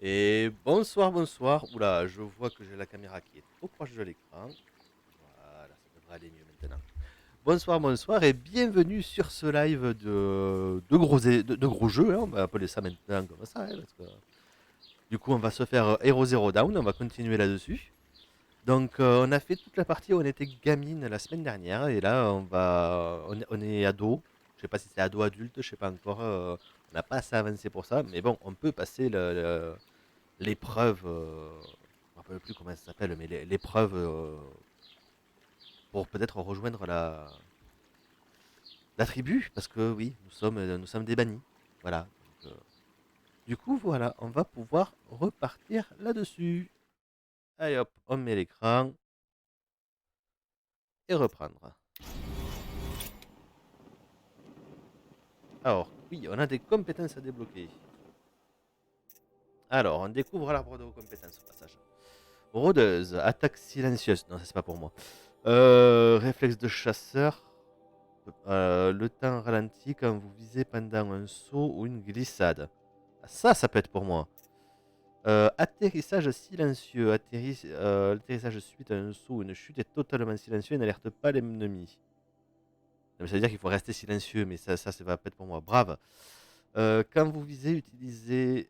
Et bonsoir, bonsoir. Oula, je vois que j'ai la caméra qui est trop proche de l'écran. Voilà, ça devrait aller mieux maintenant. Bonsoir, bonsoir et bienvenue sur ce live de gros jeux, hein, on va appeler ça maintenant comme ça, hein, parce que du coup on va se faire Hero Zero Down, on va continuer là-dessus. Donc on a fait toute la partie où on était gamine la semaine dernière et là on est ado. Je sais pas si c'est ado adulte, je sais pas encore. On n'a pas assez avancé pour ça, mais bon, on peut passer l'épreuve, je me rappelle plus comment ça s'appelle, mais l'épreuve pour peut-être rejoindre la tribu, parce que oui, nous sommes des bannis. Voilà. Du coup, voilà, on va pouvoir repartir là-dessus. Allez hop, on met l'écran et reprendre. Alors, oui, on a des compétences à débloquer. Alors, on découvre l'arbre de compétences au passage. Rôdeuse, attaque silencieuse. Non, ça c'est pas pour moi. Réflexe de chasseur. Le temps ralentit quand vous visez pendant un saut ou une glissade. Ah, ça peut être pour moi. Atterrissage silencieux. L'atterrissage suite à un saut ou une chute est totalement silencieux et n'alerte pas l'ennemi. Ça veut dire qu'il faut rester silencieux, mais ça va pas être pour moi. Brave. Quand vous visez, utilisez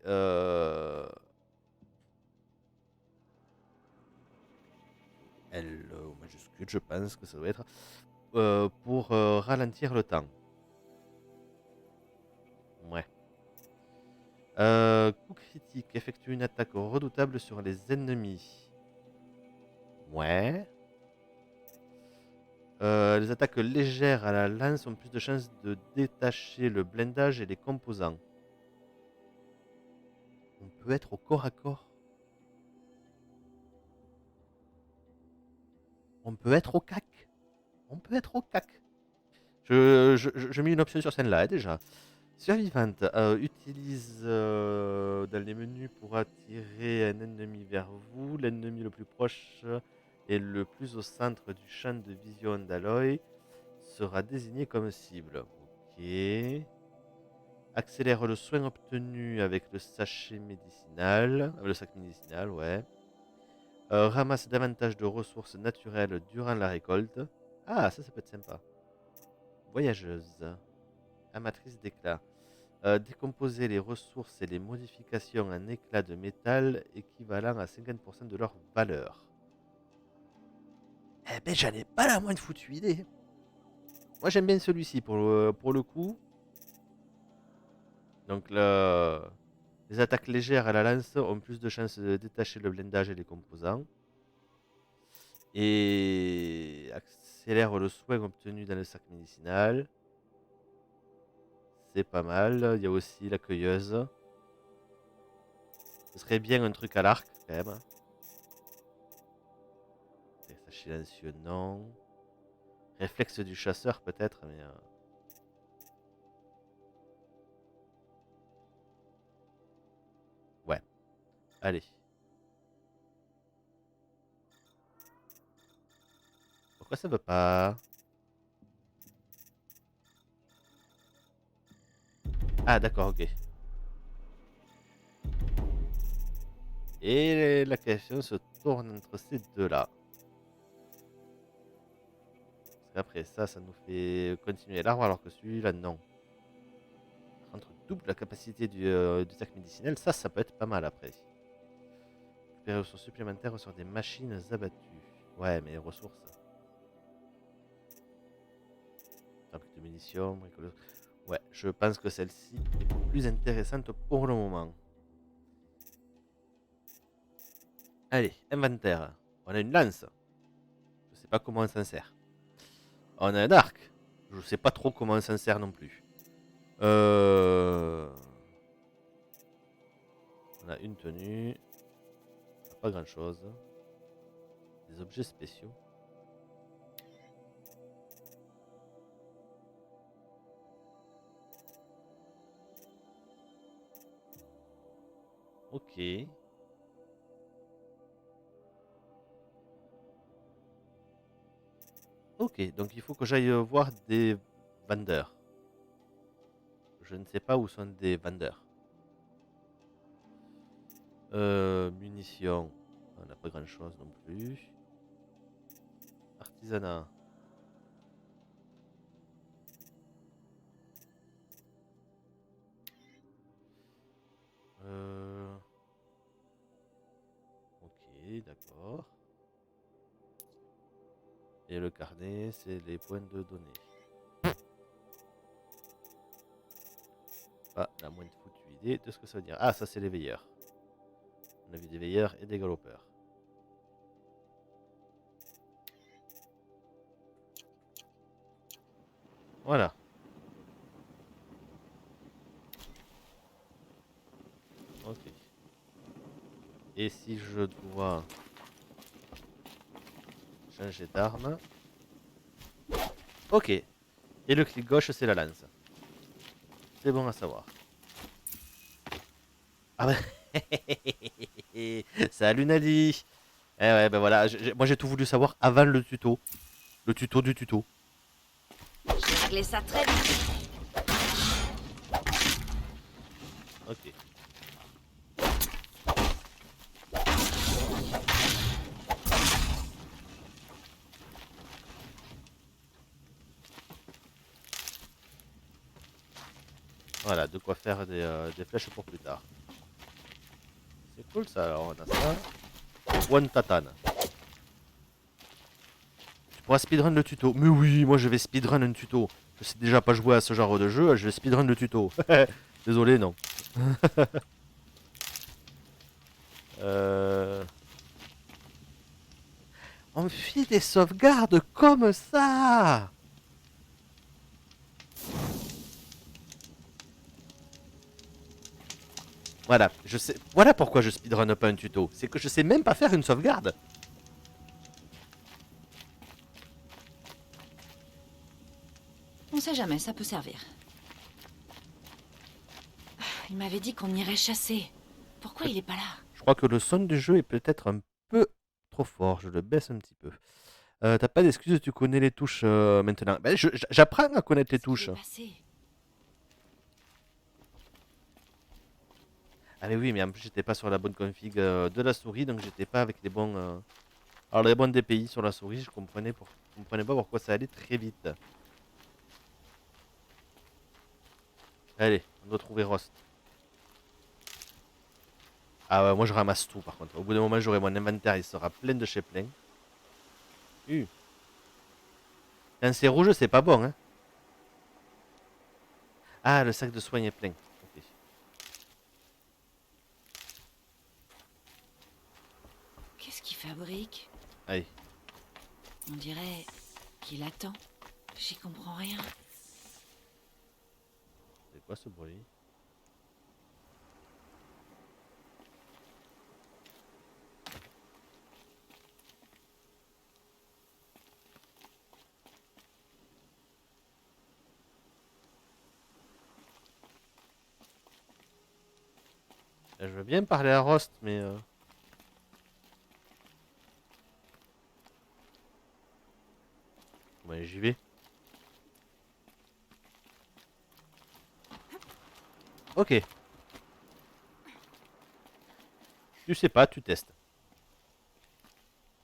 L au majuscule, je pense que ça doit être, pour ralentir le temps. Ouais. Coup critique, effectue une attaque redoutable sur les ennemis. Ouais. Les attaques légères à la lance ont plus de chances de détacher le blindage et les composants. On peut être au corps à corps. On peut être au cac. On peut être au cac. Je mets une option sur celle-là déjà. Survivante utilise dans les menus pour attirer un ennemi vers vous. L'ennemi le plus proche et le plus au centre du champ de vision d'Aloy sera désigné comme cible. Ok. Accélère le soin obtenu avec le sachet médicinal. Le sac médicinal, ouais. Ramasse davantage de ressources naturelles durant la récolte. Ah, ça peut être sympa. Voyageuse. Amatrice d'éclat. Décomposer les ressources et les modifications en éclats de métal équivalent à 50% de leur valeur. Eh ben, j'en ai pas la moindre foutue idée. Moi, j'aime bien celui-ci pour le coup. Donc, les attaques légères à la lance ont plus de chances de détacher le blindage et les composants. Et accélère le soin obtenu dans le sac médicinal. C'est pas mal. Il y a aussi la cueilleuse. Ce serait bien un truc à l'arc, quand même. Ça silencieux, non. Réflexe du chasseur, peut-être, mais. Ouais. Allez. Pourquoi ça veut pas? Ah, d'accord, ok. Et la question se tourne entre ces deux-là. Parce qu'après ça, ça nous fait continuer l'arbre, alors que celui-là, non. Par contre, double la capacité du sac médicinal, ça peut être pas mal après. Récupérer des ressources supplémentaires sur des machines abattues. Ouais, mais les ressources. Fabrique de munitions, bricolage. Ouais, je pense que celle-ci est plus intéressante pour le moment. Allez, inventaire. On a une lance. Je sais pas comment on s'en sert. On a un arc. Je sais pas trop comment on s'en sert non plus. Euh... On a une tenue. Pas grand chose. Des objets spéciaux. Ok. Ok, donc il faut que j'aille voir des vendeurs. Je ne sais pas où sont des vendeurs. Munitions. On n'a pas grand chose non plus. Artisanat. Ok, d'accord. Et le carnet, c'est les points de données. Ah, la moindre foutue idée de ce que ça veut dire. Ah, ça c'est les veilleurs. On a vu des veilleurs et des galopeurs. Voilà. Ok. Et si je dois changer d'arme. Ok. Et le clic gauche, c'est la lance. C'est bon à savoir. Ah bah. Salut Nali. Eh ouais, ben voilà. Moi j'ai tout voulu savoir avant le tuto. Le tuto du tuto. J'ai réglé ça très vite. Ok. Voilà, de quoi faire des flèches pour plus tard. C'est cool ça, alors on a ça. One Tatane. Tu pourras speedrun le tuto. Mais oui, moi je vais speedrun un tuto. Je sais déjà pas jouer à ce genre de jeu, je vais speedrun le tuto. Désolé, non. On fit des sauvegardes comme ça. Voilà, je sais. Voilà pourquoi je speedrun pas un tuto. C'est que je sais même pas faire une sauvegarde. On sait jamais, ça peut servir. Il m'avait dit qu'on irait chasser. Pourquoi il est pas là? Je crois que le son du jeu est peut-être un peu trop fort. Je le baisse un petit peu. T'as pas d'excuses, tu connais les touches maintenant. Ben, j'apprends à connaître les Qu'est-ce qui touches. est passé? Ah mais oui, mais en plus j'étais pas sur la bonne config de la souris, donc j'étais pas avec les bons, alors les bons DPI sur la souris. Je comprenais pas pourquoi ça allait très vite. Allez, on doit trouver Rost. Ah ouais, moi je ramasse tout par contre. Au bout d'un moment, j'aurai mon inventaire, il sera plein de chez plein. Quand c'est rouge, c'est pas bon, hein. Ah, le sac de soins est plein. Ok. Qu'est-ce qu'il fabrique? Allez. On dirait qu'il attend. J'y comprends rien. C'est quoi ce bruit? Je veux bien parler à Rost, mais... Ouais, j'y vais. Ok. Tu sais pas, tu testes.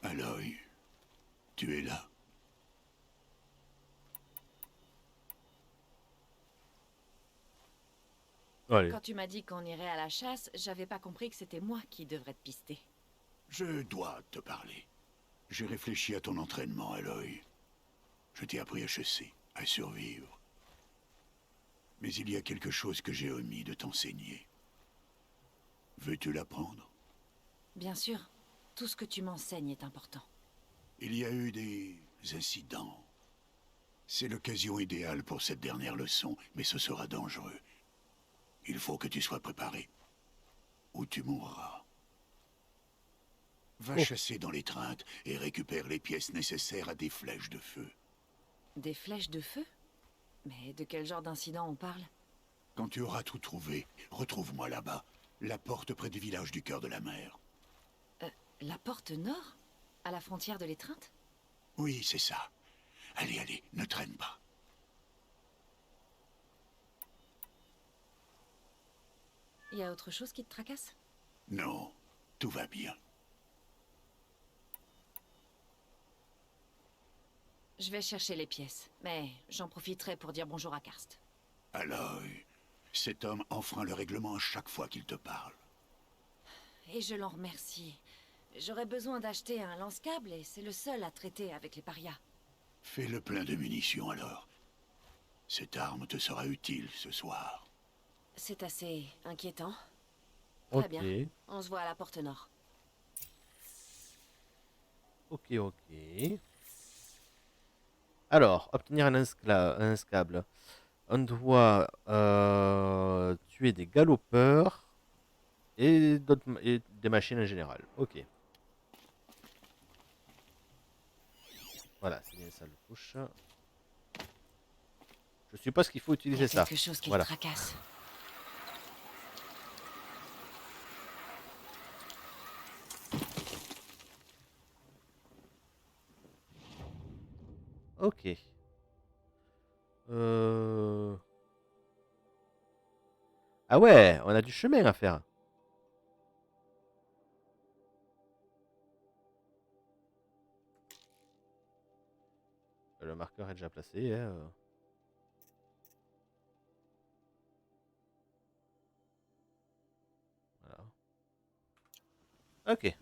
Aloy, tu es là. Allez. Quand tu m'as dit qu'on irait à la chasse, j'avais pas compris que c'était moi qui devrais te pister. Je dois te parler. J'ai réfléchi à ton entraînement, Aloy. Je t'ai appris à chasser, à survivre. Mais il y a quelque chose que j'ai omis de t'enseigner. Veux-tu l'apprendre? Bien sûr, tout ce que tu m'enseignes est important. Il y a eu des incidents. C'est l'occasion idéale pour cette dernière leçon, mais ce sera dangereux. Il faut que tu sois préparé. Ou tu mourras. Va Oh. chasser dans l'étreinte et récupère les pièces nécessaires à des flèches de feu. Des flèches de feu? Mais de quel genre d'incident on parle? Quand tu auras tout trouvé, retrouve-moi là-bas, la porte près du village du cœur de la mer. La porte nord? À la frontière de l'étreinte? Oui, c'est ça. Allez, allez, ne traîne pas. Y a autre chose qui te tracasse? Non, tout va bien. Je vais chercher les pièces, mais j'en profiterai pour dire bonjour à Karst. Aloy, cet homme enfreint le règlement chaque fois qu'il te parle. Et je l'en remercie. J'aurais besoin d'acheter un lance-câble et c'est le seul à traiter avec les parias. Fais le plein de munitions alors. Cette arme te sera utile ce soir. C'est assez inquiétant. Très Ok, bien, on se voit à la porte nord. ok. Alors, obtenir un scable. On doit tuer des galopeurs et et des machines en général. Ok. Voilà, c'est bien ça le push. Je suppose qu'il faut Il y a utiliser ça. quelque chose qui le Voilà. tracasse. Ok. Euh... Ah ouais, on a du chemin à faire. Le marqueur est déjà placé. Hein. Voilà. Ok.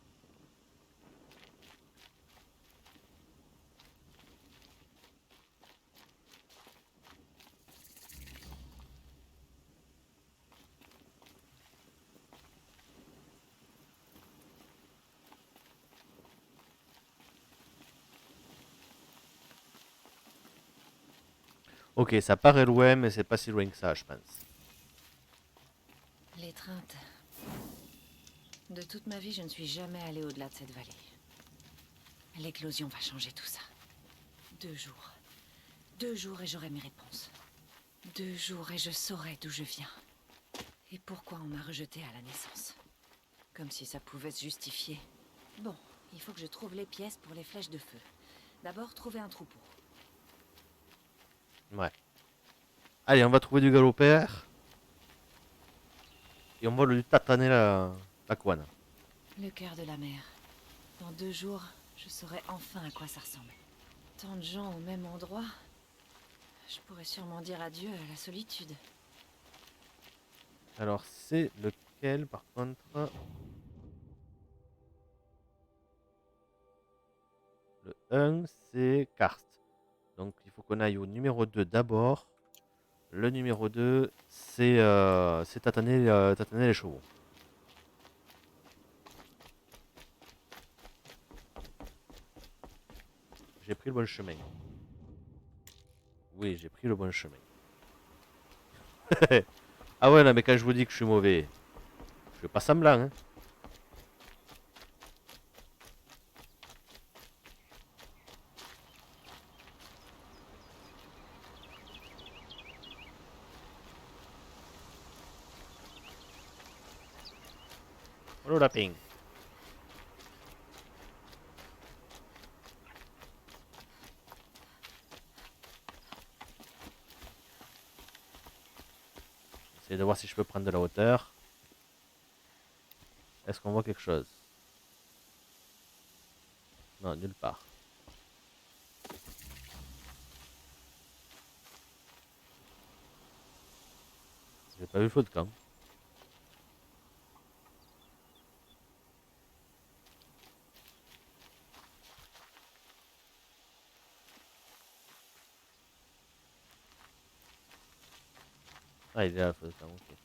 Ok, ça paraît loin, mais c'est pas si loin que ça, je pense. L'étreinte. De toute ma vie, je ne suis jamais allée au-delà de cette vallée. L'éclosion va changer tout ça. 2 jours. 2 jours et j'aurai mes réponses. 2 jours et je saurai d'où je viens. Et pourquoi on m'a rejetée à la naissance. Comme si ça pouvait se justifier. Bon, il faut que je trouve les pièces pour les flèches de feu. D'abord, trouver un troupeau. Ouais. Allez, on va trouver du galopère. Et on va lui tataner la couenne. Le cœur de la mer. Dans 2 jours, je saurai enfin à quoi ça ressemble. Tant de gens au même endroit. Je pourrais sûrement dire adieu à la solitude. Alors, c'est lequel, par contre? Le 1, c'est Karst. Donc, il faut qu'on aille au numéro 2 d'abord. Le numéro 2, c'est tataner les chevaux. J'ai pris le bon chemin. Oui, j'ai pris le bon chemin. Ah ouais, non, mais quand je vous dis que je suis mauvais, je fais pas semblant, hein. Oh le lapin. J'essaie de voir si je peux prendre de la hauteur. Est-ce qu'on voit quelque chose? Non, nulle part. J'ai pas vu le feu de camp. Ah, il est là le feu de camp, ok.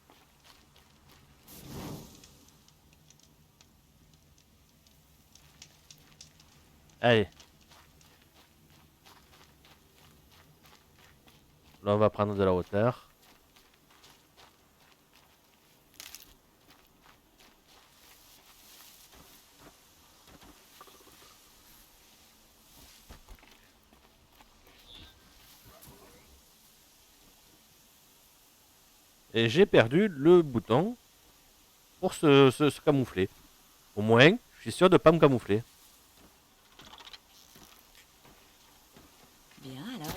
Allez. Là, on va prendre de la hauteur. Et j'ai perdu le bouton pour se camoufler. Au moins, je suis sûr de pas me camoufler. Bien, alors.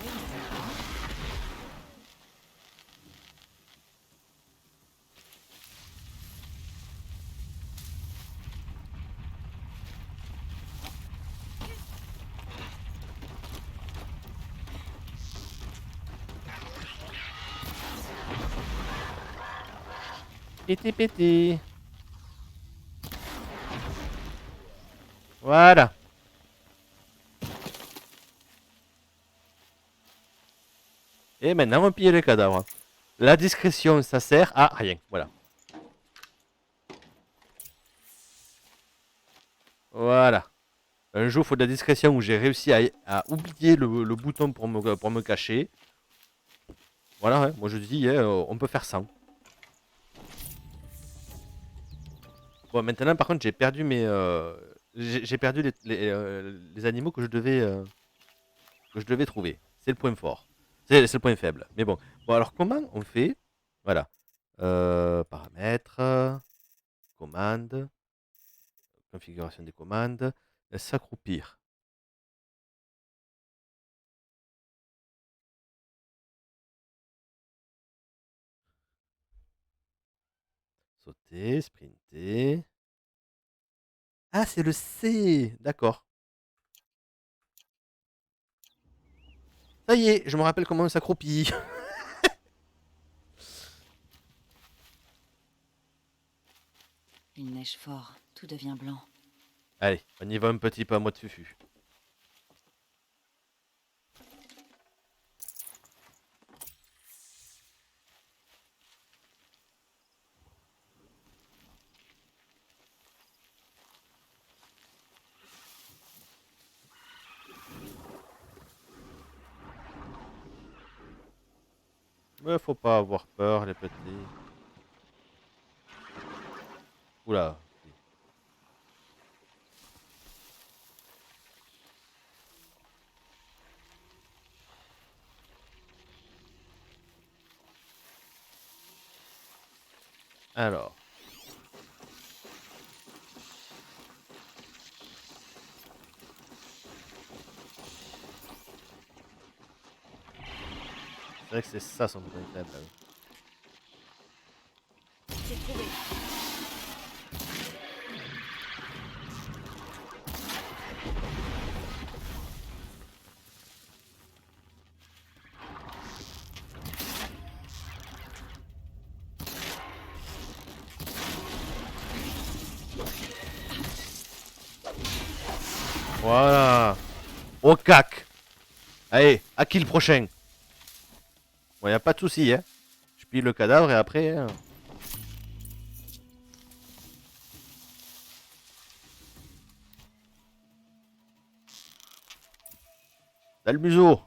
Pété, pété. Voilà. Et maintenant, on va piller les cadavres. La discrétion, ça sert à rien. Voilà. Voilà. Un jour, il faut de la discrétion où j'ai réussi à oublier le bouton pour me cacher. Voilà, hein. Moi je dis, hein, on peut faire sans. Bon, maintenant, par contre, j'ai perdu mes. J'ai perdu les animaux que je devais trouver. C'est le point fort. C'est le point faible. Mais bon. Bon, alors comment on fait? Voilà. Paramètres, commandes, configuration des commandes, s'accroupir. Sauter, sprinter. Ah, c'est le C. D'accord. Ça y est, je me rappelle comment on s'accroupit. Il neige fort, tout devient blanc. Allez, on y va un petit peu à mode fufu. Mais faut pas avoir peur, les petits. Oula. Alors. C'est vrai que c'est ça son point faible. C'est trouvé. Voilà. Au cac. Allez, à qui le prochain? Bon, y a pas de souci, hein. Je pille le cadavre et après. Hein. T'as le museau.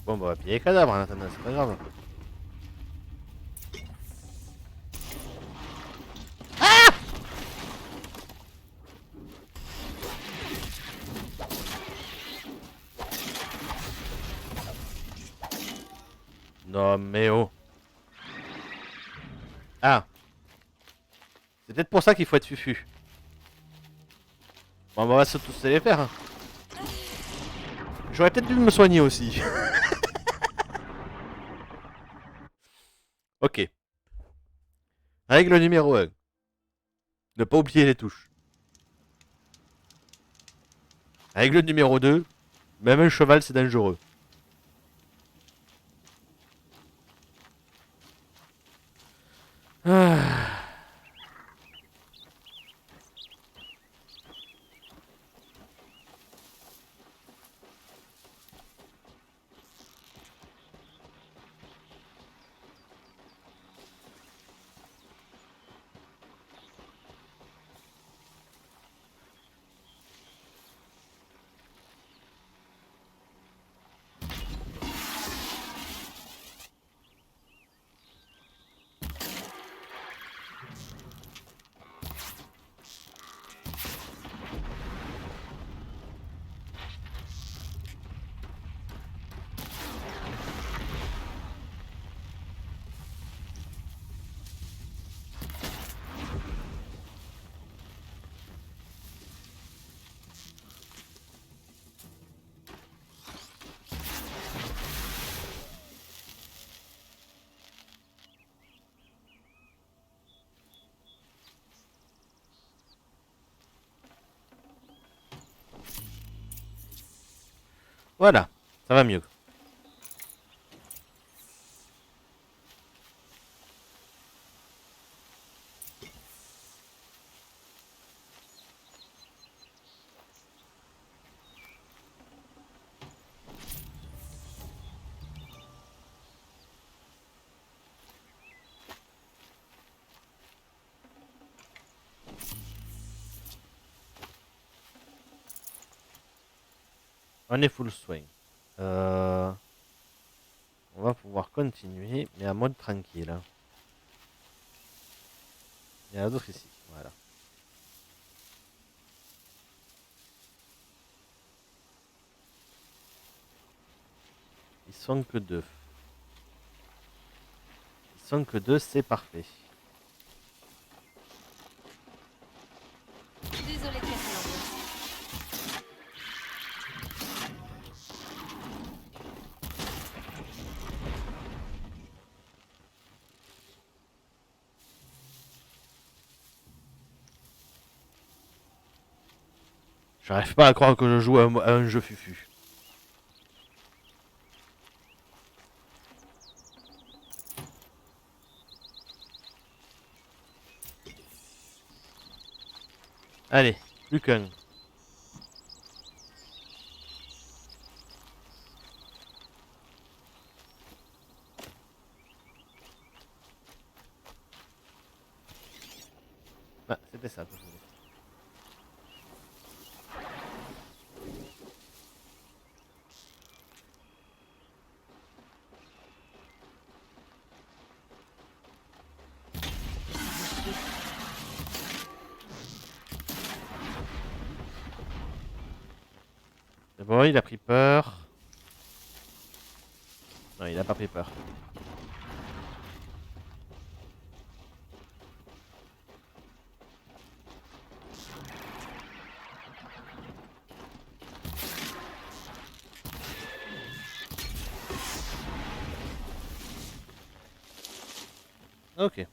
Bon, bah, on va piller le cadavre en attendant, c'est pas grave. Non, mais oh. Ah. C'est peut-être pour ça qu'il faut être fufu. Bon, bah, on va se tous les faire. Hein. J'aurais peut-être dû me soigner aussi. Ok. Règle numéro 1. Ne pas oublier les touches. Règle numéro 2. Même un cheval, c'est dangereux. Ah. Voilà, ça va mieux. On est full swing. On va pouvoir continuer, mais à mode tranquille. Hein. Il y en a d'autres ici. Voilà. Ils sont que deux. Ils sont que deux, c'est parfait. Désolé de casser l'ambiance. J'arrive pas à croire que je joue à un jeu fufu. Allez, plus qu'un. Ah, c'était ça. C'est bon, il a pris peur. Non, il a pas pris peur. Ok.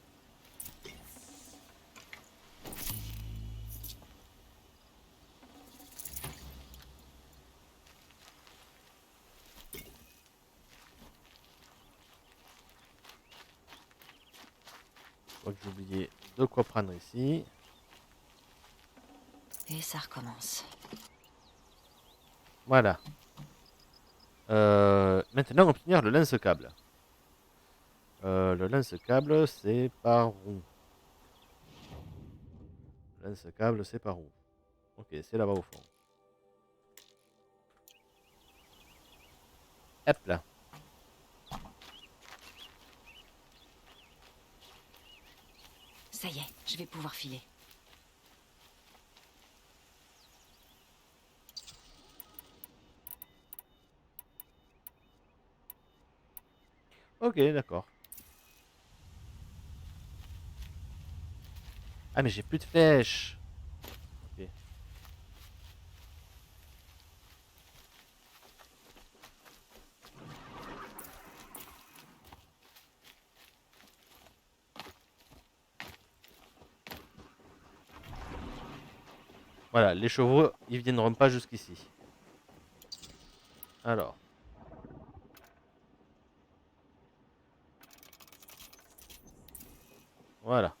Je crois que j'ai oublié de quoi prendre ici. Et ça recommence. Voilà. Maintenant, obtenir le lance-câble. Le lance-câble, c'est par où? Le lance-câble, c'est par où? Ok, c'est là-bas au fond. Hop là. Ça y est, je vais pouvoir filer. Ok, d'accord. Ah, mais j'ai plus de flèches. Ok. Voilà, les chevaux, ils viendront pas jusqu'ici. Alors. Voilà.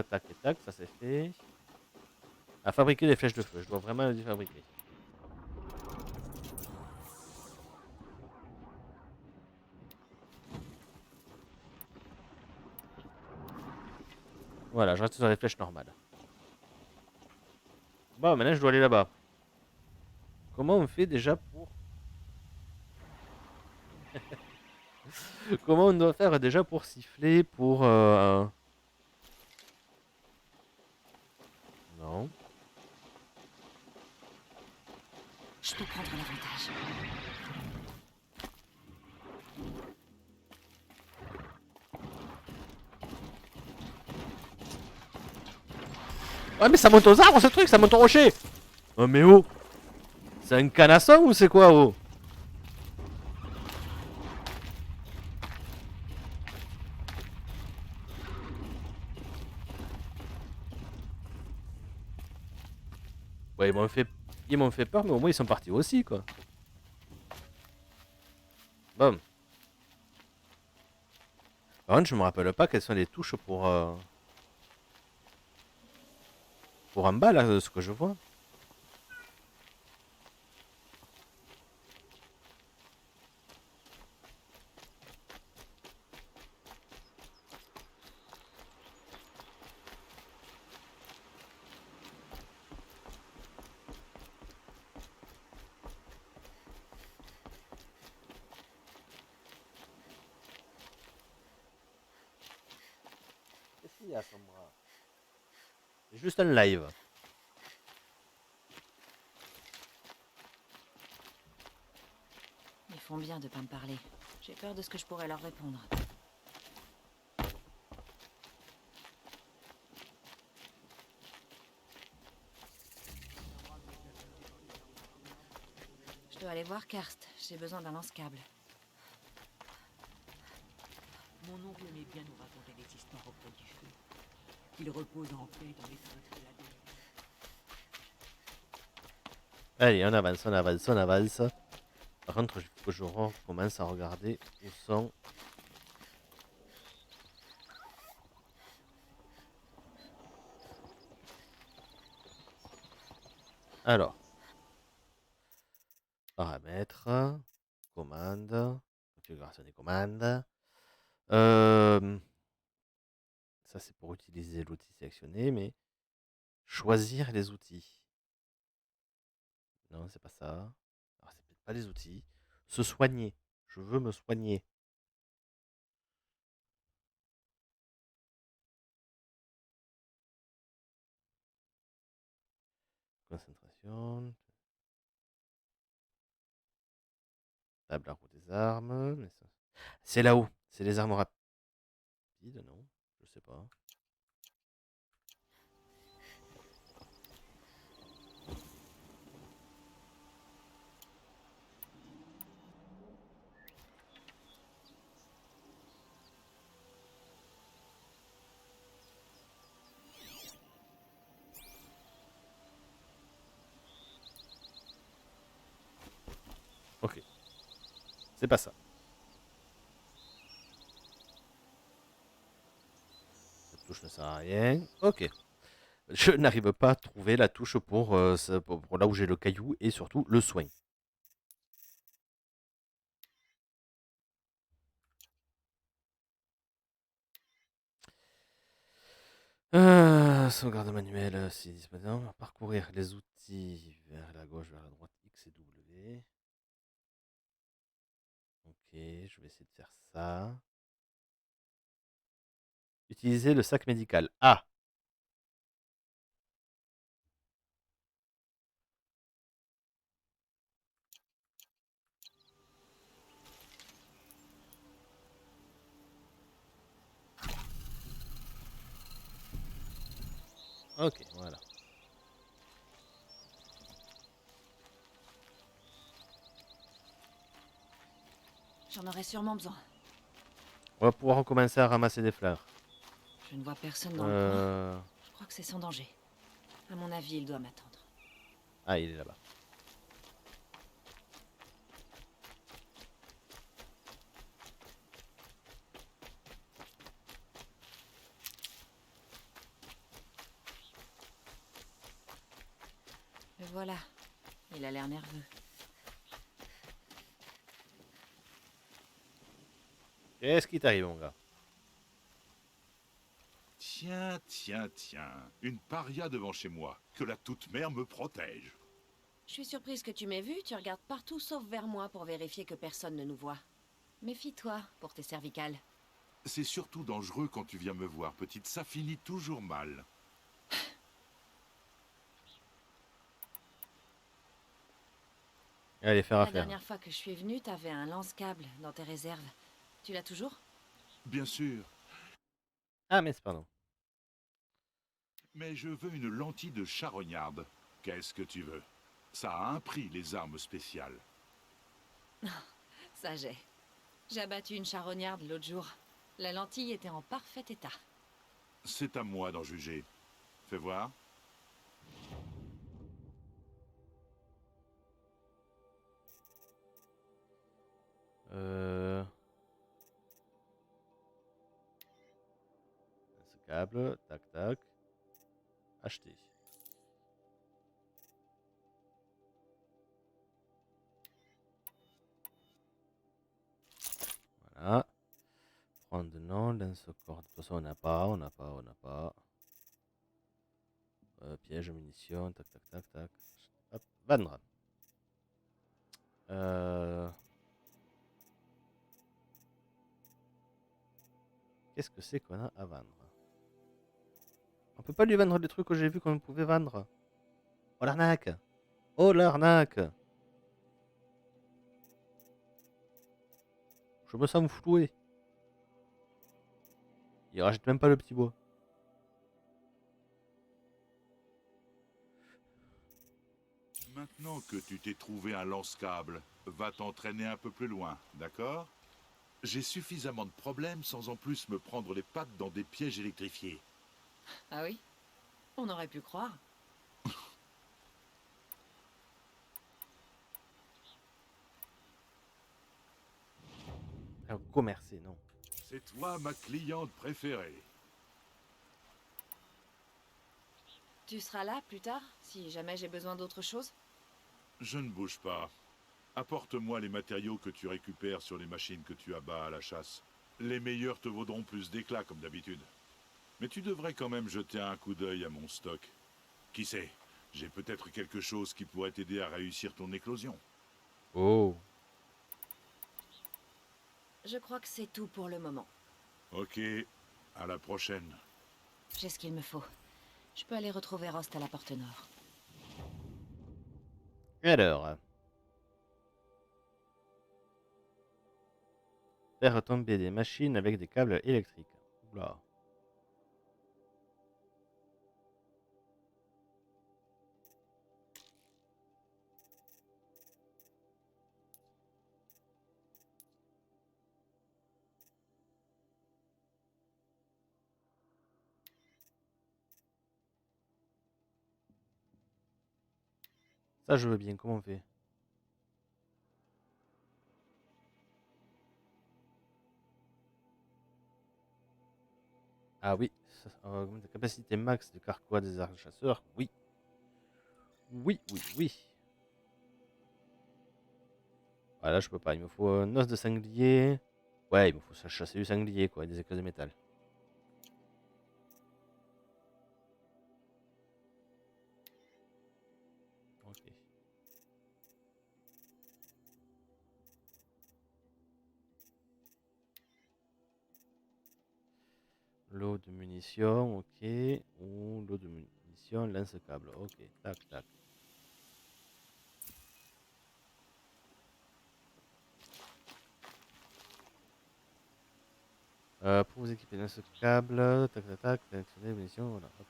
Tac et tac, ça c'est fait. À fabriquer des flèches de feu, je dois vraiment les fabriquer. Voilà, je reste sur les flèches normales. Bon, maintenant je dois aller là-bas. Comment on fait déjà pour... Comment on doit faire déjà pour siffler, pour... Non. Je peux prendre l'avantage. Ouais, mais ça monte aux arbres ce truc, ça monte au rocher. Oh, mais oh. C'est un canasson ou c'est quoi, oh? Ouais, ils m'ont fait peur, mais au moins ils sont partis aussi, quoi. Bon. Par contre, je me rappelle pas quelles sont les touches pour en bas, là, de ce que je vois. Qu'est-ce qu'il y a, Sombra? C'est juste un live. Ils font bien de pas me parler. J'ai peur de ce que je pourrais leur répondre. Je dois aller voir Karst. J'ai besoin d'un lance-câble. Mon oncle aimait bien nous raconter des histoires auprès du feu. Il repose en paix dans les feutres de la déesse. Allez, on avance, on avance, on avance. Par contre, il faut que je recommence à regarder où sont. Alors, paramètres, commandes, configuration des commandes. Ça, c'est pour utiliser l'outil sélectionné, mais choisir les outils. Non, c'est pas ça. Alors, c'est peut-être pas les outils. Se soigner. Je veux me soigner. Concentration. Table à roue des armes. C'est là-haut. C'est les armes rapides, non? Je sais pas. Ok. C'est pas ça. Cette touche ne sert à rien. Ok. Je n'arrive pas à trouver la touche pour là où j'ai le caillou et surtout le soin. Sauvegarde manuelle, si disponible. Parcourir les outils vers la gauche, vers la droite, X et W. Ok, je vais essayer de faire ça. Utiliser le sac médical. Ah! Ok, voilà. J'en aurais sûrement besoin. On va pouvoir recommencer à ramasser des fleurs. Je ne vois personne dans le coin. Je crois que c'est sans danger. À mon avis, il doit m'attendre. Ah, il est là-bas. Le voilà. Il a l'air nerveux. Qu'est-ce qui t'arrive, mon gars? Tiens, tiens, tiens. Une paria devant chez moi. Que la toute-mère me protège. Je suis surprise que tu m'aies vu. Tu regardes partout sauf vers moi pour vérifier que personne ne nous voit. Méfie-toi pour tes cervicales. C'est surtout dangereux quand tu viens me voir, petite. Ça finit toujours mal. Allez, faire La affaire. dernière fois que je suis venue, t'avais un lance-câble dans tes réserves. Tu l'as toujours? Bien sûr. Ah, mais c'est pardon. Mais je veux une lentille de charognarde. Qu'est-ce que tu veux? Ça a un prix, les armes spéciales. Ça j'ai. J'ai abattu une charognarde l'autre jour. La lentille était en parfait état. C'est à moi d'en juger. Fais voir. câbles. Tac, tac. Acheter. Voilà. Prendre non, lance-corde. De toute façon, on n'a pas, on n'a pas, on n'a pas. Piège, munitions, tac, tac, tac, tac. Hop, vendre. Qu'est-ce que c'est qu'on a à vendre? On peut pas lui vendre des trucs que j'ai vu qu'on pouvait vendre. Oh l'arnaque! Oh l'arnaque! Je me sens floué. Il rachète même pas le petit bois. Maintenant que tu t'es trouvé un lance-câble, va t'entraîner un peu plus loin, d'accord? J'ai suffisamment de problèmes sans en plus me prendre les pattes dans des pièges électrifiés. Ah oui? On aurait pu croire. Commercer, non. C'est toi ma cliente préférée. Tu seras là plus tard, si jamais j'ai besoin d'autre chose? Je ne bouge pas. Apporte-moi les matériaux que tu récupères sur les machines que tu abats à la chasse. Les meilleurs te vaudront plus d'éclat comme d'habitude. Mais tu devrais quand même jeter un coup d'œil à mon stock. Qui sait, j'ai peut-être quelque chose qui pourrait t'aider à réussir ton éclosion. Oh. Je crois que c'est tout pour le moment. Ok, à la prochaine. J'ai ce qu'il me faut. Je peux aller retrouver Rost à la porte nord. Et alors? Faire tomber des machines avec des câbles électriques. Oula. Ça, je veux bien. Comment on fait? Ah oui. Ça augmente la capacité max de carquois des arcs chasseurs. Oui. Oui, oui, oui. Ah là, je peux pas. Il me faut un os de sanglier. Ouais, il me faut ça chasser du sanglier, quoi. Et des éclats de métal. Ok. L'eau de munitions, ok. Ou l'eau de munitions, lance-câble. Ok, tac, tac. Pour vous équiper lance-câble, tac, tac, tac, sélectionnez les munitions, voilà. Hop.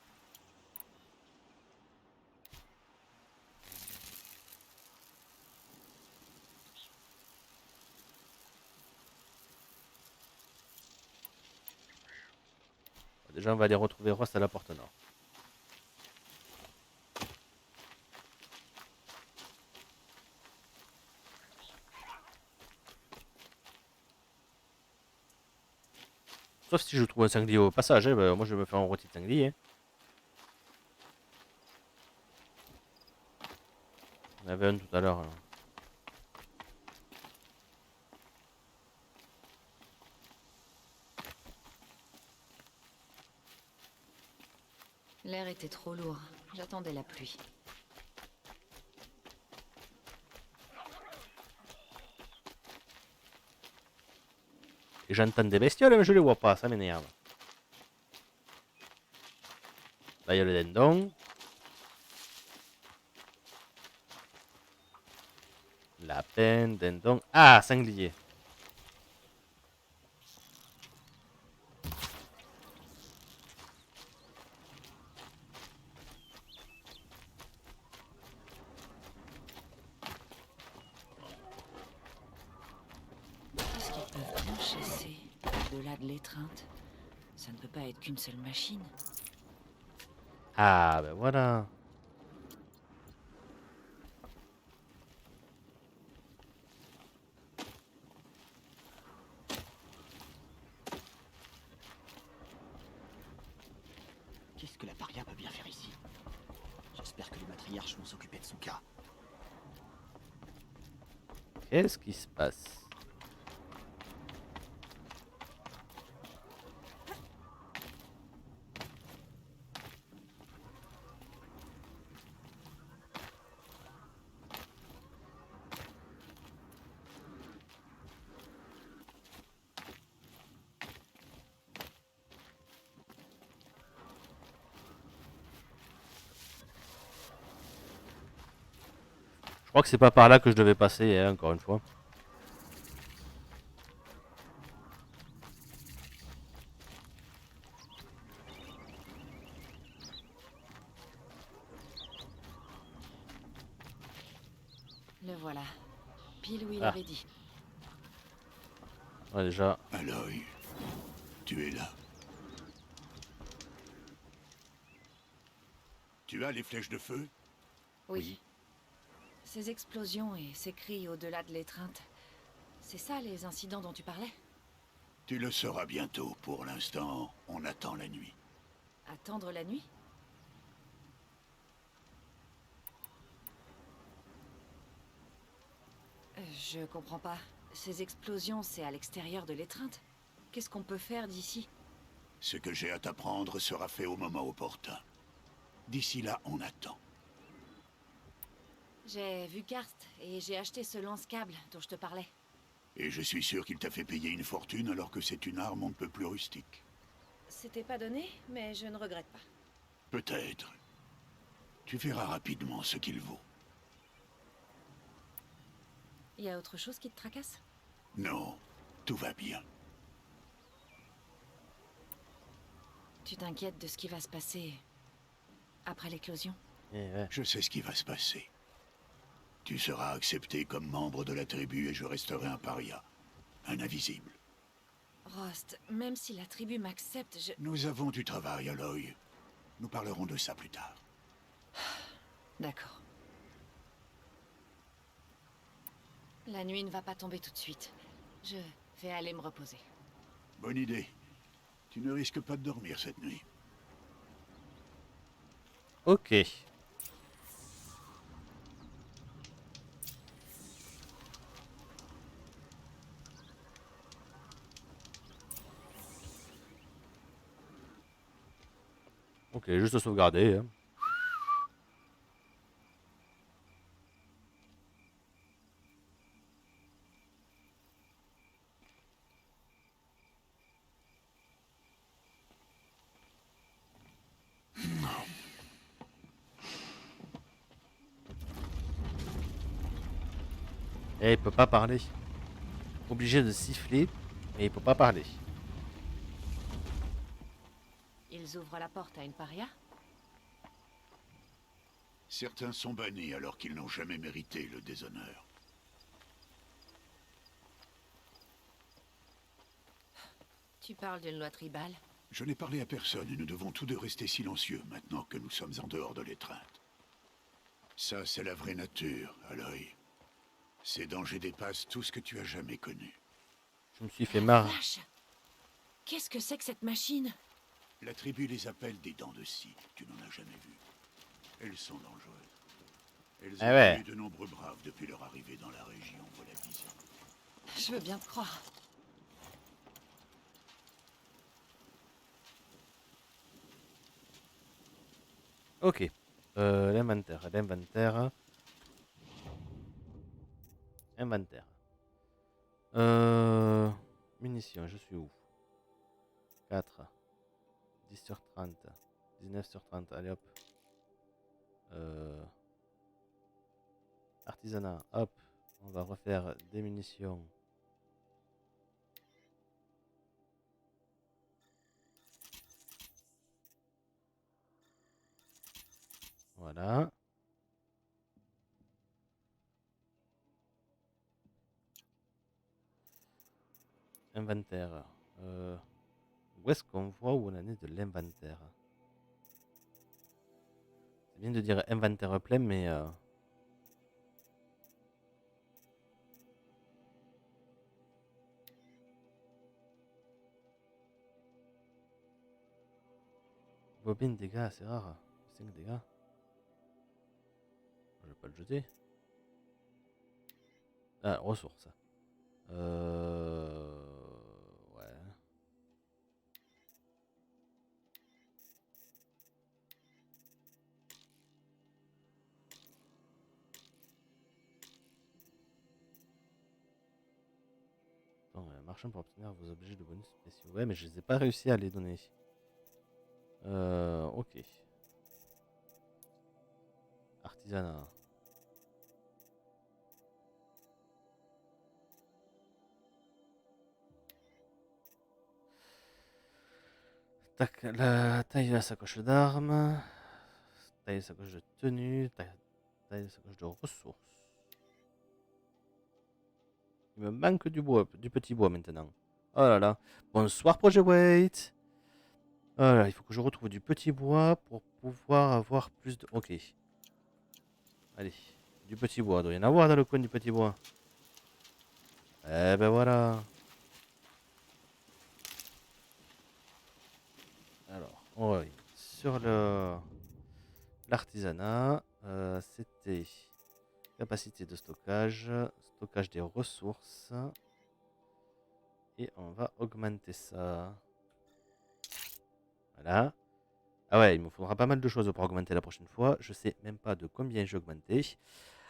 Déjà, on va aller retrouver Rost à la porte nord. Sauf si je trouve un sanglier au passage, hein, bah, moi je vais me faire un rôti de sanglier. Hein. On avait un tout à l'heure. Hein. L'air était trop lourd. J'attendais la pluie. Et j'entends des bestioles, mais je les vois pas, ça m'énerve. Là, il y a le dindon. Lapin, dindon. Ah, sanglier. Qu'est-ce qu'ils peuvent bien chasser au-delà de l'étreinte? Ça ne peut pas être qu'une seule machine. Ah, ben voilà. que la paria peut bien faire ici. J'espère que les matriarches vont s'occuper de son cas. Qu'est-ce qui se passe? Je crois que c'est pas par là que je devais passer, hein, encore une fois. Le voilà. Pile où il Ah. avait dit. Ouais, déjà. Aloy, tu es là. Tu as les flèches de feu? Oui. Ces explosions et ces cris au-delà de l'étreinte. C'est ça les incidents dont tu parlais? Tu le sauras bientôt. Pour l'instant, on attend la nuit. Attendre la nuit? Je comprends pas. Ces explosions, c'est à l'extérieur de l'étreinte. Qu'est-ce qu'on peut faire d'ici? Ce que j'ai à t'apprendre sera fait au moment opportun. D'ici là, on attend. J'ai vu Karst et j'ai acheté ce lance-câble dont je te parlais. Et je suis sûr qu'il t'a fait payer une fortune alors que c'est une arme on ne peut plus rustique. C'était pas donné, mais je ne regrette pas. Peut-être. Tu verras rapidement ce qu'il vaut. Y a autre chose qui te tracasse? Non, tout va bien. Tu t'inquiètes de ce qui va se passer après l'éclosion? Eh ouais. Je sais ce qui va se passer. Tu seras accepté comme membre de la tribu et je resterai un paria, un invisible. Rost, même si la tribu m'accepte, je... Nous avons du travail, Aloy. Nous parlerons de ça plus tard. D'accord. La nuit ne va pas tomber tout de suite. Je vais aller me reposer. Bonne idée. Tu ne risques pas de dormir cette nuit. Ok. Ok, juste sauvegarder. Hein. Et il peut pas parler. Obligé de siffler, mais il peut pas parler. Ils ouvrent la porte à une paria? Certains sont bannis alors qu'ils n'ont jamais mérité le déshonneur. Tu parles d'une loi tribale? Je n'ai parlé à personne et nous devons tous deux rester silencieux maintenant que nous sommes en dehors de l'étreinte. Ça, c'est la vraie nature, Aloy. Ces dangers dépassent tout ce que tu as jamais connu. Je me suis fait marre. Vache! Qu'est-ce que c'est que cette machine? La tribu les appelle des dents de scie. Tu n'en as jamais vu. Elles sont dangereuses. Elles ont Ah ouais. tué de nombreux braves depuis leur arrivée dans la région, voilà 10 ans. Je veux bien te croire. Ok. L'inventaire. L'inventaire. Inventaire. Munitions, je suis où? 4. 10 sur 30. 19 sur 30. Allez hop. Artisanat. Hop. On va refaire des munitions. Voilà. Inventaire. Où est-ce qu'on voit où on en est de l'inventaire? C'est bien de dire inventaire plein, mais... Combien de dégâts? C'est rare. 5 dégâts. Je vais pas le jeter. Ah, ressources. Ouais. Attends, marchand pour obtenir vos objets de bonus spéciaux. Ouais, mais je les ai pas réussi à les donner. Ok. Artisanat. Tac, la taille de la sacoche d'armes. Taille de sacoche de tenue. Taille de sacoche de ressources. Il me manque du bois, du petit bois maintenant. Oh là là. Bonsoir Projet Wait. Oh là, il faut que je retrouve du petit bois pour pouvoir avoir plus de... Ok. Allez. Du petit bois. Il doit y en avoir dans le coin du petit bois. Eh ben voilà. Alors, on revient sur l'artisanat. C'était capacité de stockage, stockage des ressources. Et on va augmenter ça. Voilà. Ah ouais, il me faudra pas mal de choses pour augmenter la prochaine fois. Je sais même pas de combien j'ai augmenté.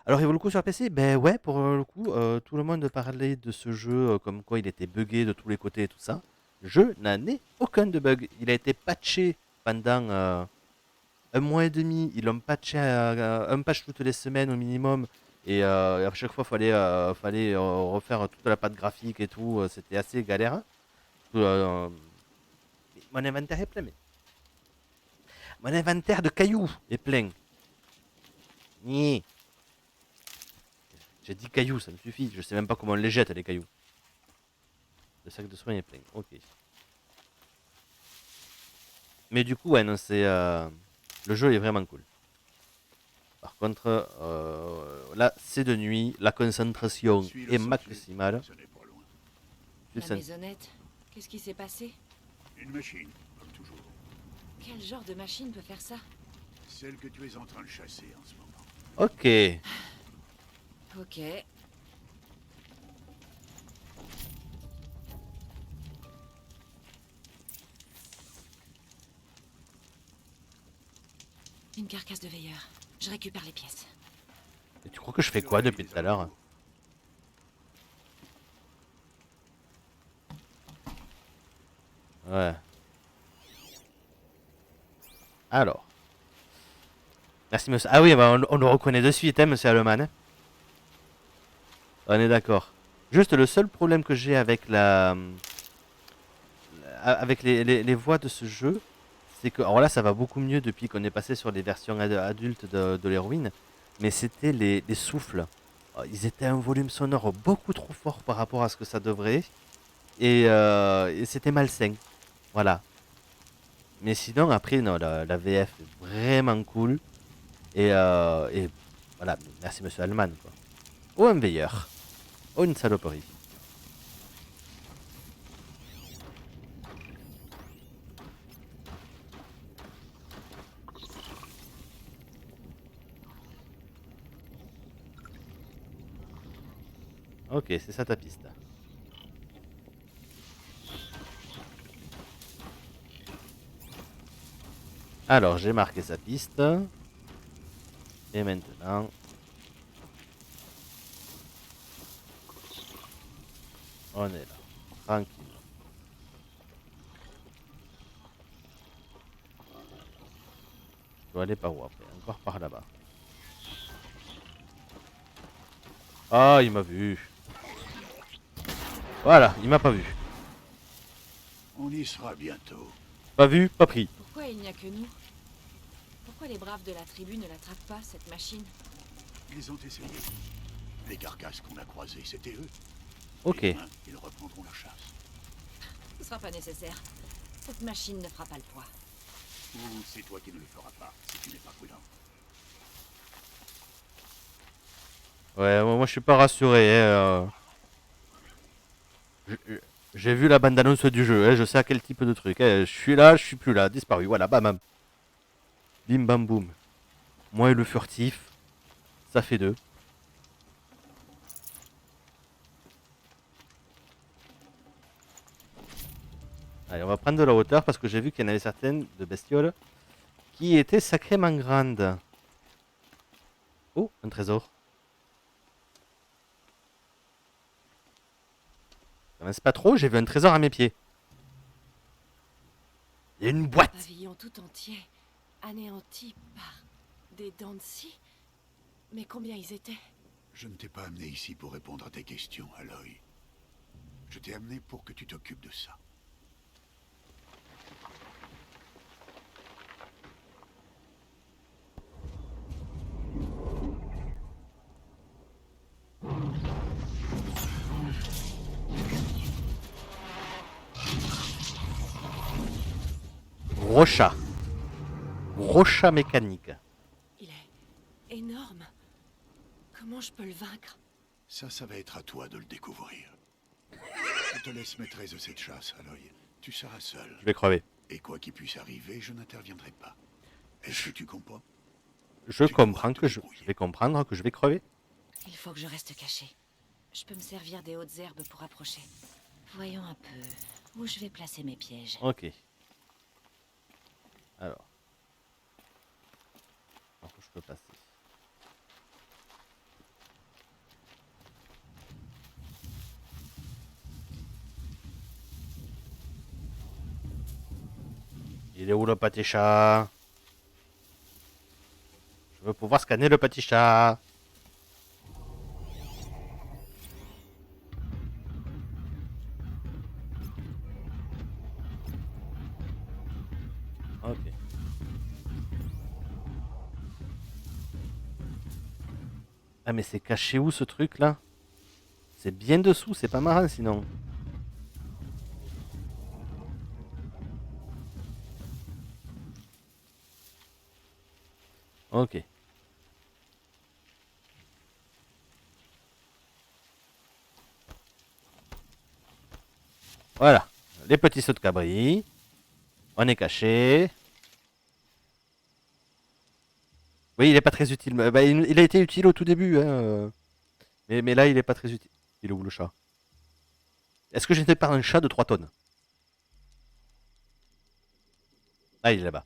Alors, il vaut le coup sur PC? Ben ouais, pour le coup, tout le monde parlait de ce jeu comme quoi il était buggé de tous les côtés et tout ça. Je n'en ai aucun de bug. Il a été patché pendant un mois et demi. Ils l'ont patché un patch toutes les semaines au minimum. Et à chaque fois, fallait refaire toute la patte graphique et tout. C'était assez galère. Mon inventaire est plein, mais... Mon inventaire de cailloux est plein. Ni. J'ai dit cailloux, ça me suffit. Je sais même pas comment on les jette, les cailloux. Le sac de soins est plein. Ok. Mais du coup, ouais, non, c'est... le jeu est vraiment cool. Par contre, là, c'est de nuit. La concentration est maximale. Ce n'est pas loin. La maisonnette, qu'est-ce qui s'est passé? Une machine, comme toujours. Quel genre de machine peut faire ça? Celle que tu es en train de chasser en ce moment. Ok. Ok. Une carcasse de veilleur. Je récupère les pièces. Et tu crois que je fais quoi depuis tout à l'heure? Ouais. Alors. Merci monsieur. Ah oui, bah, on le reconnaît de suite, hein, monsieur Alleman. On est d'accord. Juste le seul problème que j'ai avec avec les voix de ce jeu, c'est que... Alors là, ça va beaucoup mieux depuis qu'on est passé sur les versions adultes de l'héroïne. Mais c'était les souffles. Ils étaient à un volume sonore beaucoup trop fort par rapport à ce que ça devrait. Et c'était malsain. Voilà. Mais sinon, après, non, la VF est vraiment cool. Et voilà, merci monsieur Allman, quoi. Oh, un veilleur. Oh, une saloperie. Ok, c'est ça ta piste. Alors, j'ai marqué sa piste. Et maintenant... On est là. Tranquille. Je dois aller par où après? Encore par là-bas. Ah, il m'a vu. Voilà, il m'a pas vu. On y sera bientôt. Pas vu, pas pris. Pourquoi il n'y a que nous? Pourquoi les braves de la tribu ne l'attrapent pas, cette machine? Ils ont essayé. Les carcasses qu'on a croisées, c'était eux. Ok. Et demain, ils reprendront leur chasse. Ce sera pas nécessaire. Cette machine ne fera pas le poids. Ou c'est toi qui ne le feras pas, si tu n'es pas prudent. Ouais, moi je suis pas rassuré. Hein, j'ai vu la bande-annonce du jeu, hein, je sais à quel type de truc. Hein. Je suis là, je suis plus là, disparu. Voilà, bam, bam. Bim bam boum. Moi et le furtif, ça fait 2. Allez, on va prendre de la hauteur parce que j'ai vu qu'il y en avait certaines de bestioles qui étaient sacrément grandes. Oh, un trésor. C'est pas trop, j'ai vu un trésor à mes pieds. Il y a une boîte. Pavillon tout entier, anéanti par des dents de scie. Mais combien ils étaient? Je ne t'ai pas amené ici pour répondre à tes questions, Aloy. Je t'ai amené pour que tu t'occupes de ça. Gros chat. Gros chat mécanique. Il est énorme. Comment je peux le vaincre? Ça va être à toi de le découvrir. Je te laisse maîtresse de cette chasse, Aloy. Tu seras seul. Je vais crever. Et quoi qu'il puisse arriver, je n'interviendrai pas. Est-ce que tu comprends? Je Tu comprends dois te que je débrouiller. vais comprendre que je vais crever. Il faut que je reste caché. Je peux me servir des hautes herbes pour approcher. Voyons un peu où je vais placer mes pièges. Ok. Alors. Par où je peux passer? Il est où le petit chat? Je veux pouvoir scanner le petit chat. Ok. Ah mais c'est caché où ce truc là? C'est bien dessous, c'est pas marrant sinon. Ok. Voilà. Les petits sauts de cabri. On est caché. Oui, il est pas très utile. Bah, il a été utile au tout début. Hein. Mais là, il est pas très utile. Il est où le chat? Est-ce que j'étais pas un chat de 3 tonnes? Ah, il est là-bas.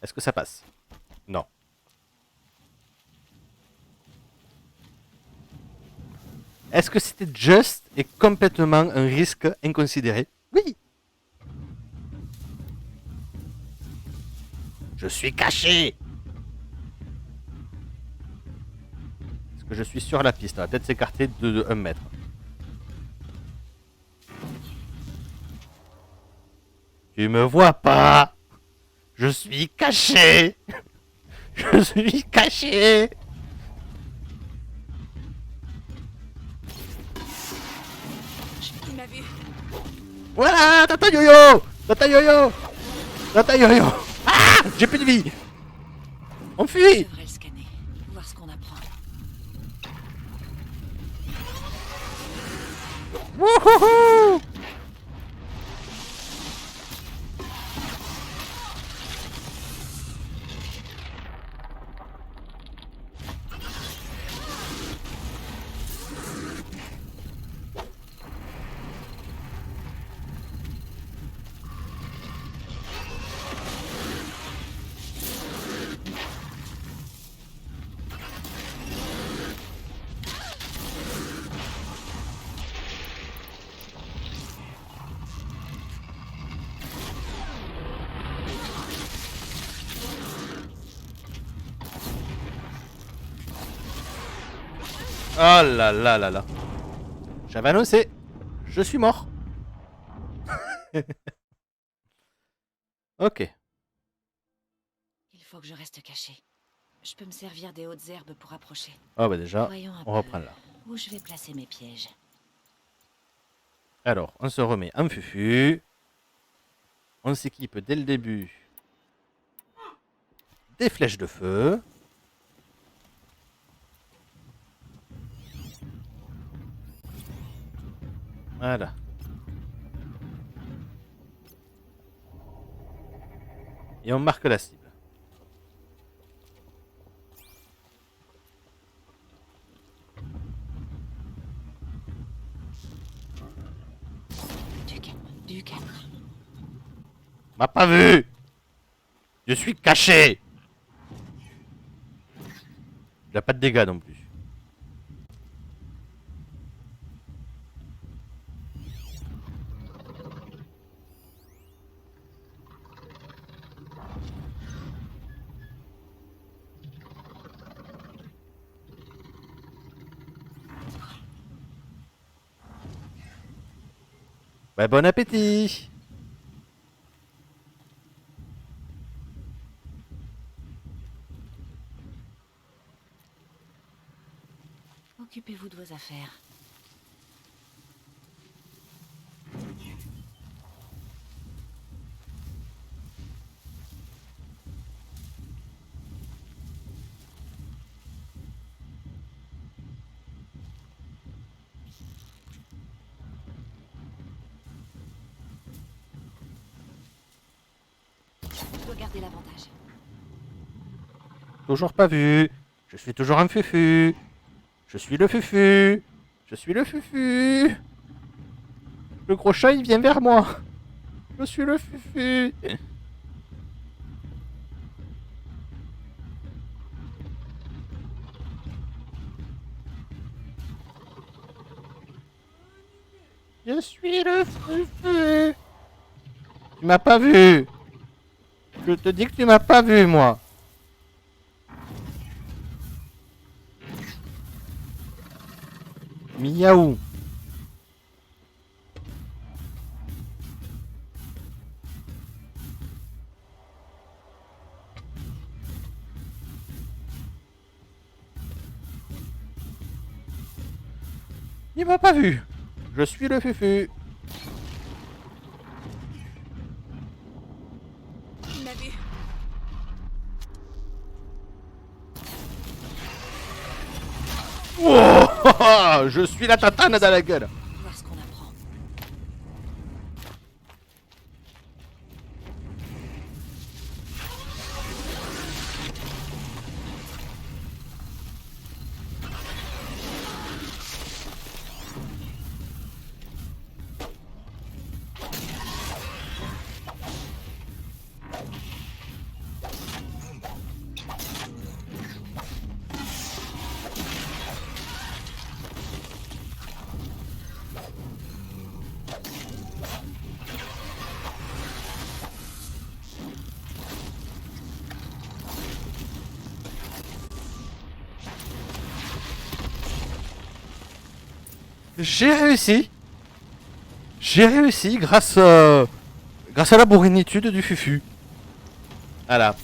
Est-ce que ça passe? Non. Est-ce que c'était juste et complètement un risque inconsidéré? Oui. Je suis caché. Est-ce que je suis sur la piste? On va peut-être s'écarter de 1 mètre. Tu me vois pas. Je suis caché. Je suis caché. Il m'a vu. Voilà, tata yo-yo. Tata yo-yo. Tata yo-yo. Ah, j'ai plus de vie. On Je fuit. devrais le scanner, voir ce qu'on apprend. Wouhouhou. Oh là là là là. J'avais annoncé. Je suis mort. Ok. Il faut que je reste caché. Je peux me servir des hautes herbes pour approcher. Ah bah déjà, Voyons un on peu reprend là. où je vais placer mes pièges. Alors, on se remet en fufu. On s'équipe dès le début des flèches de feu. Voilà. Et on marque la cible. Du calme, du calme. M'a pas vu. Je suis caché. Il a pas de dégâts non plus. Bah, bon appétit. Occupez-vous de vos affaires. Je dois garder l'avantage. Toujours pas vu. Je suis toujours un fufu. Je suis le fufu. Je suis le fufu. Le gros chat, il vient vers moi. Je suis le fufu. Je suis le fufu. Tu m'as pas vu. Je te dis que tu m'as pas vu, moi. Miaou. Il m'a pas vu. Je suis le fufu. Il m'a vu. Oh, je suis la tatane dans la gueule. Voir ce qu'on apprend. J'ai réussi. J'ai réussi grâce grâce à la bourrinitude du fufu. Voilà.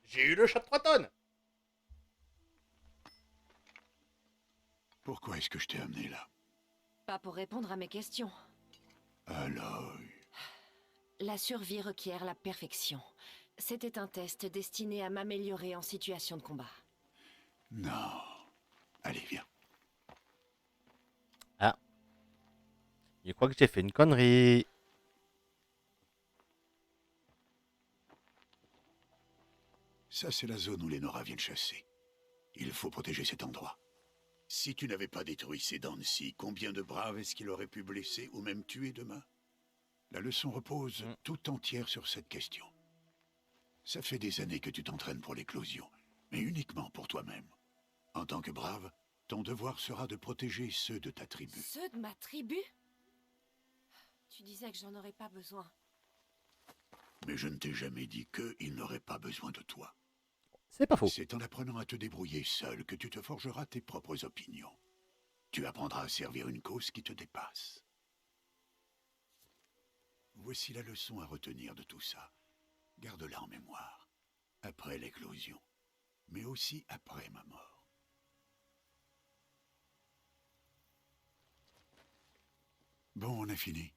J'ai eu le chat de 3 tonnes. Pourquoi est-ce que je t'ai amené là? Pas pour répondre à mes questions. Aloy. La survie requiert la perfection. C'était un test destiné à m'améliorer en situation de combat. Non. Allez, viens. Ah. Je crois que j'ai fait une connerie. Ça, c'est la zone où les Nora viennent chasser. Il faut protéger cet endroit. Si tu n'avais pas détruit ces Dancy, combien de braves est-ce qu'il aurait pu blesser ou même tuer demain? La leçon repose tout entière sur cette question. Ça fait des années que tu t'entraînes pour l'éclosion, mais uniquement pour toi-même. En tant que brave, ton devoir sera de protéger ceux de ta tribu. Ceux de ma tribu? Tu disais que j'en aurais pas besoin. Mais je ne t'ai jamais dit qu'ils n'auraient pas besoin de toi. C'est pas faux. C'est en apprenant à te débrouiller seul que tu te forgeras tes propres opinions. Tu apprendras à servir une cause qui te dépasse. Voici la leçon à retenir de tout ça. Garde-la en mémoire. Après l'éclosion, mais aussi après ma mort. Bon, on a fini.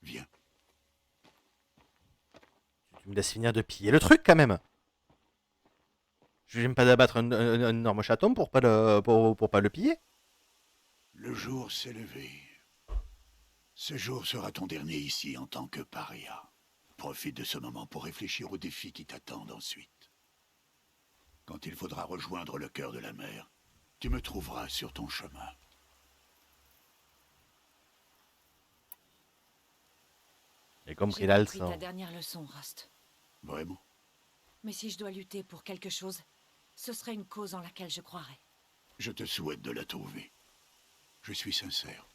Viens. Tu me laisses finir de piller le truc quand même. Je viens pas d'abattre un énorme chaton pour pas pour pas le piller. Le jour s'est levé. Ce jour sera ton dernier ici en tant que paria. Profite de ce moment pour réfléchir aux défis qui t'attendent ensuite. Quand il faudra rejoindre le cœur de la mer, tu me trouveras sur ton chemin. J'ai compris J'ai la compris leçon. ta dernière leçon, Rust. Vraiment? Mais si je dois lutter pour quelque chose, ce serait une cause en laquelle je croirais. Je te souhaite de la trouver. Je suis sincère.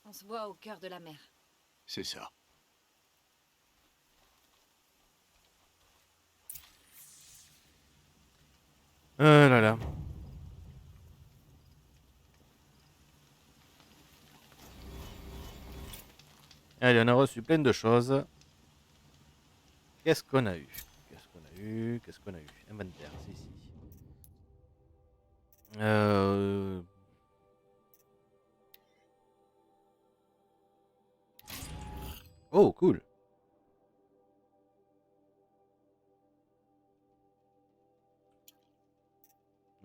On se voit au cœur de la mer. C'est ça. Oh là là. Allez, on a reçu plein de choses. Qu'est-ce qu'on a eu? Qu'est-ce qu'on a eu? Qu'est-ce qu'on a eu? Inventaire, c'est ici. Euh... Oh, cool.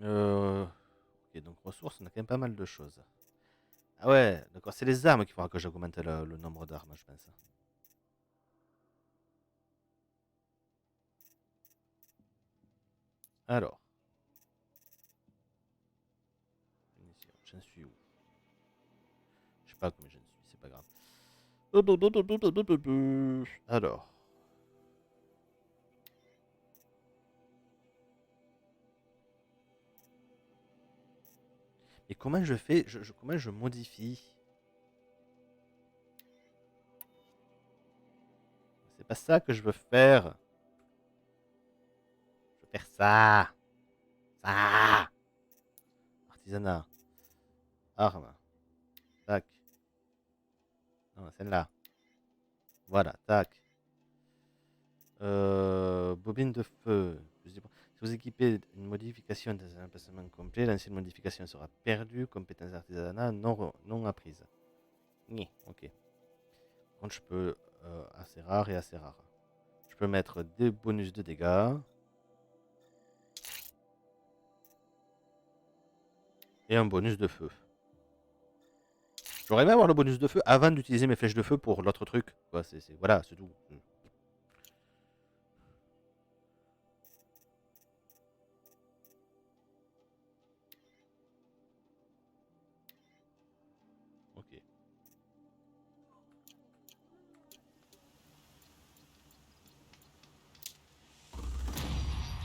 Ok, donc ressources, on a quand même pas mal de choses. Ah ouais, d'accord, c'est les armes qu'il faudra que j'augmente le nombre d'armes, je pense. Alors. J'en suis où? Je sais pas combien j'en suis, c'est pas grave. Alors. Et comment je fais comment je modifie? C'est pas ça que je veux faire. Je veux faire ça. Ça. Artisanat. Arme. Tac. Non, celle-là. Voilà, tac. Bobine de feu. Si vous équipez une modification dans un emplacement complet, l'ancienne modification sera perdue. Compétence artisanat non apprise. Ok. Par contre, je peux... assez rare et assez rare. Je peux mettre des bonus de dégâts. Et un bonus de feu. J'aurais aimé avoir le bonus de feu avant d'utiliser mes flèches de feu pour l'autre truc. Voilà, c'est tout. Ok.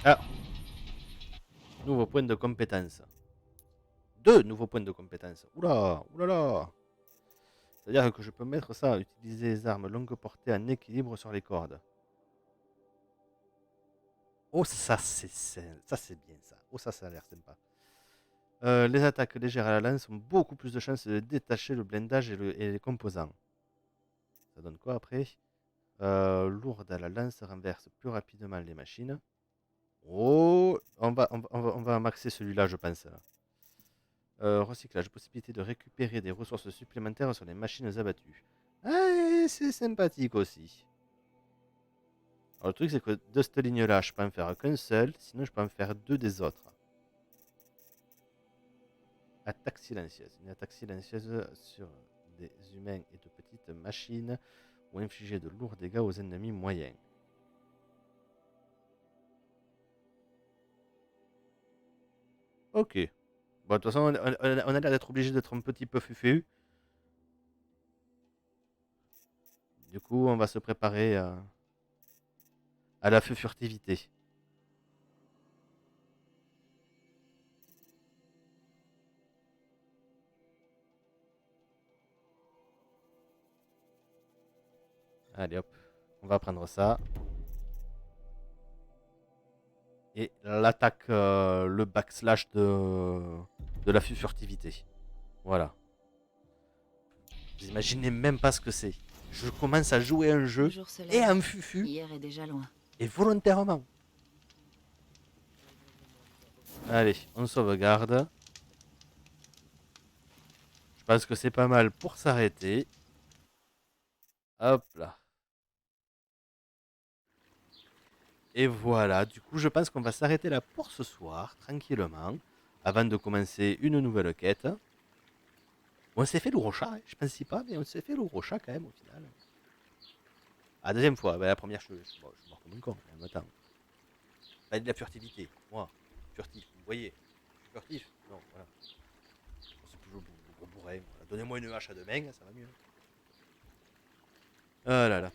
Ah. Nouveau point de compétence. 2 nouveaux points de compétence. Oula, oulala. C'est-à-dire que je peux mettre ça, utiliser les armes longue portée en équilibre sur les cordes. Oh, ça c'est bien ça. Oh, ça a l'air sympa. Les attaques légères à la lance ont beaucoup plus de chances de détacher le blindage et les composants. Ça donne quoi après? Lourde à la lance renverse plus rapidement les machines. Oh, on va maxer celui-là, je pense. Recyclage, possibilité de récupérer des ressources supplémentaires sur les machines abattues. Ah, c'est sympathique aussi. Alors, le truc, c'est que de cette ligne-là, je peux en faire qu'un seul, sinon je peux en faire 2 des autres. Attaque silencieuse. Une attaque silencieuse sur des humains et de petites machines ou infliger de lourds dégâts aux ennemis moyens. Ok. Bon, de toute façon, on a l'air d'être obligé d'être un petit peu fufu. Du coup, on va se préparer à la furtivité. Allez hop, on va prendre ça. Et l'attaque, le backslash de la furtivité. Voilà. Vous imaginez même pas ce que c'est. Je commence à jouer un jeu et un fufu. Hier est déjà loin. Et volontairement. Allez, on sauvegarde. Je pense que c'est pas mal pour s'arrêter. Hop là. Et voilà, du coup, je pense qu'on va s'arrêter là pour ce soir, tranquillement, avant de commencer une nouvelle quête. On s'est fait le gros chat, hein. Je pensais pas, mais on s'est fait le gros chat quand même au final. Ah, deuxième fois, bah, la première, je suis mort comme un con, mais attends. Pas de la furtivité, moi, furtif, vous voyez, je suis furtif, non, voilà. C'est toujours le gros bourrin, voilà. Donnez-moi une hache à deux mains, ça va mieux. Ah là là.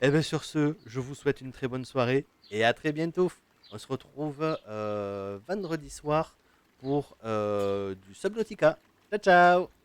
Et bien sur ce, je vous souhaite une très bonne soirée et à très bientôt. On se retrouve vendredi soir pour du Subnautica. Ciao ciao.